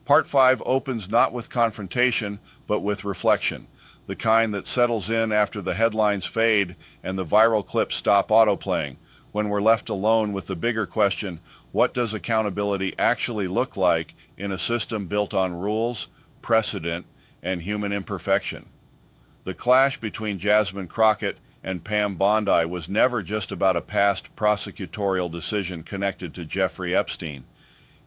Part 5 opens not with confrontation, but with reflection, the kind that settles in after the headlines fade and the viral clips stop autoplaying, when we're left alone with the bigger question, what does accountability actually look like in a system built on rules, precedent, and human imperfection? The clash between Jasmine Crockett and Pam Bondi was never just about a past prosecutorial decision connected to Jeffrey Epstein.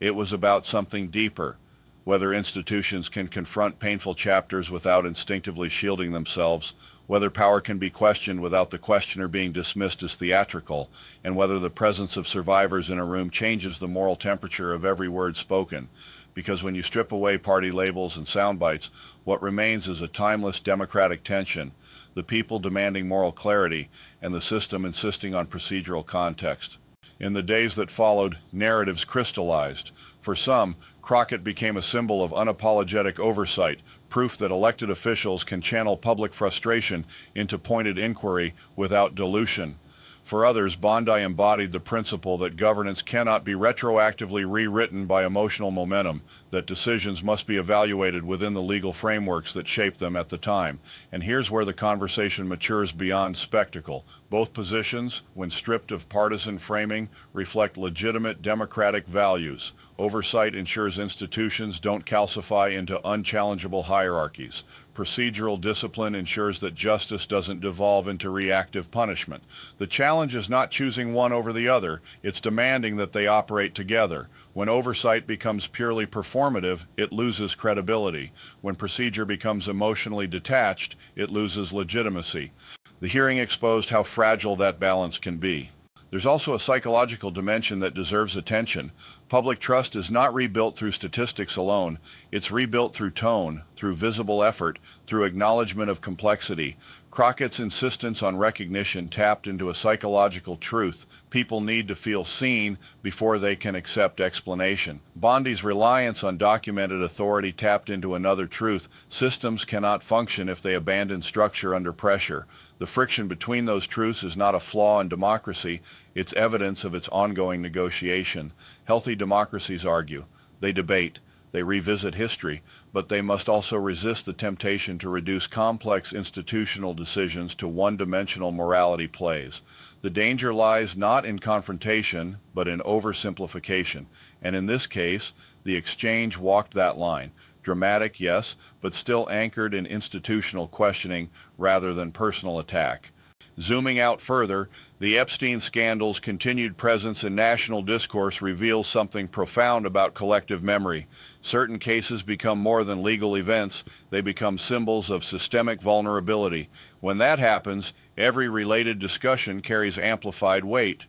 It was about something deeper, whether institutions can confront painful chapters without instinctively shielding themselves, whether power can be questioned without the questioner being dismissed as theatrical, and whether the presence of survivors in a room changes the moral temperature of every word spoken. Because when you strip away party labels and sound bites, what remains is a timeless democratic tension, the people demanding moral clarity, and the system insisting on procedural context. In the days that followed, narratives crystallized. For some, Crockett became a symbol of unapologetic oversight, proof that elected officials can channel public frustration into pointed inquiry without dilution. For others, Bondi embodied the principle that governance cannot be retroactively rewritten by emotional momentum, that decisions must be evaluated within the legal frameworks that shaped them at the time. And here's where the conversation matures beyond spectacle. Both positions, when stripped of partisan framing, reflect legitimate democratic values. Oversight ensures institutions don't calcify into unchallengeable hierarchies. Procedural discipline ensures that justice doesn't devolve into reactive punishment. The challenge is not choosing one over the other, it's demanding that they operate together. When oversight becomes purely performative, it loses credibility. When procedure becomes emotionally detached, it loses legitimacy. The hearing exposed how fragile that balance can be. There's also a psychological dimension that deserves attention. Public trust is not rebuilt through statistics alone. It's rebuilt through tone, through visible effort, through acknowledgement of complexity. Crockett's insistence on recognition tapped into a psychological truth. People need to feel seen before they can accept explanation. Bondi's reliance on documented authority tapped into another truth. Systems cannot function if they abandon structure under pressure. The friction between those truths is not a flaw in democracy, it's evidence of its ongoing negotiation. Healthy democracies argue, they debate, they revisit history, but they must also resist the temptation to reduce complex institutional decisions to one-dimensional morality plays. The danger lies not in confrontation, but in oversimplification, and in this case, the exchange walked that line. Dramatic, yes, but still anchored in institutional questioning rather than personal attack. Zooming out further, the Epstein scandal's continued presence in national discourse reveals something profound about collective memory. Certain cases become more than legal events, they become symbols of systemic vulnerability. When that happens, every related discussion carries amplified weight.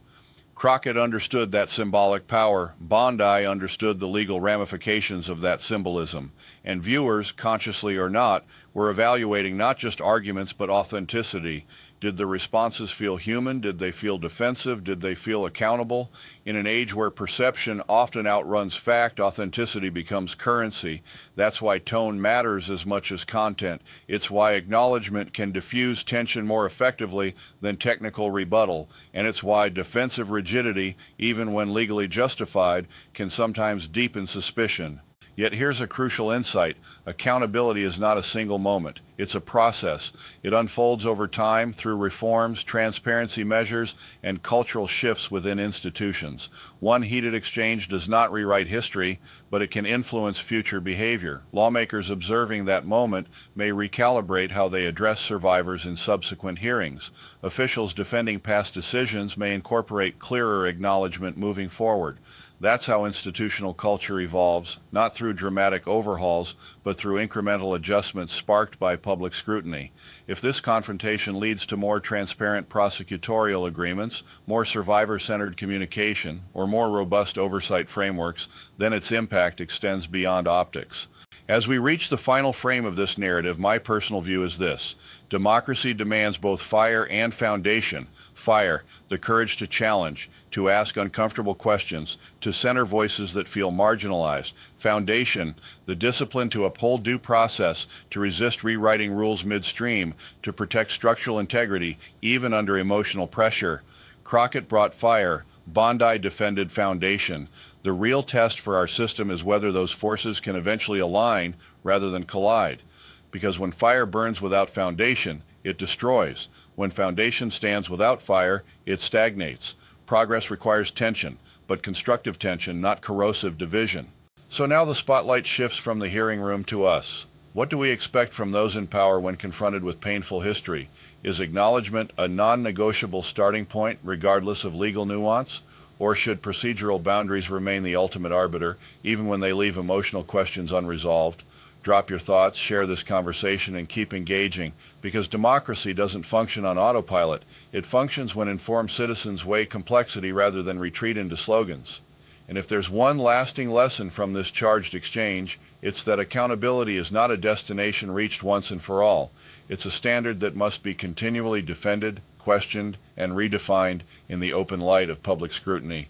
Crockett understood that symbolic power. Bondi understood the legal ramifications of that symbolism. And viewers, consciously or not, were evaluating not just arguments but authenticity. Did the responses feel human? Did they feel defensive? Did they feel accountable? In an age where perception often outruns fact, authenticity becomes currency. That's why tone matters as much as content. It's why acknowledgement can diffuse tension more effectively than technical rebuttal. And it's why defensive rigidity, even when legally justified, can sometimes deepen suspicion. Yet here's a crucial insight. Accountability is not a single moment. It's a process. It unfolds over time through reforms, transparency measures, and cultural shifts within institutions. One heated exchange does not rewrite history, but it can influence future behavior. Lawmakers observing that moment may recalibrate how they address survivors in subsequent hearings. Officials defending past decisions may incorporate clearer acknowledgement moving forward. That's how institutional culture evolves, not through dramatic overhauls, but through incremental adjustments sparked by public scrutiny. If this confrontation leads to more transparent prosecutorial agreements, more survivor-centered communication, or more robust oversight frameworks, then its impact extends beyond optics. As we reach the final frame of this narrative, my personal view is this. Democracy demands both fire and foundation. Fire, the courage to challenge, to ask uncomfortable questions, to center voices that feel marginalized. Foundation, the discipline to uphold due process, to resist rewriting rules midstream, to protect structural integrity, even under emotional pressure. Crockett brought fire. Bondi defended foundation. The real test for our system is whether those forces can eventually align rather than collide. Because when fire burns without foundation, it destroys. When foundation stands without fire, it stagnates. Progress requires tension, but constructive tension, not corrosive division. So now the spotlight shifts from the hearing room to us. What do we expect from those in power when confronted with painful history? Is acknowledgement a non-negotiable starting point, regardless of legal nuance? Or should procedural boundaries remain the ultimate arbiter, even when they leave emotional questions unresolved? Drop your thoughts, share this conversation, and keep engaging, because democracy doesn't function on autopilot. It functions when informed citizens weigh complexity rather than retreat into slogans. And if there's one lasting lesson from this charged exchange, it's that accountability is not a destination reached once and for all. It's a standard that must be continually defended, questioned, and redefined in the open light of public scrutiny.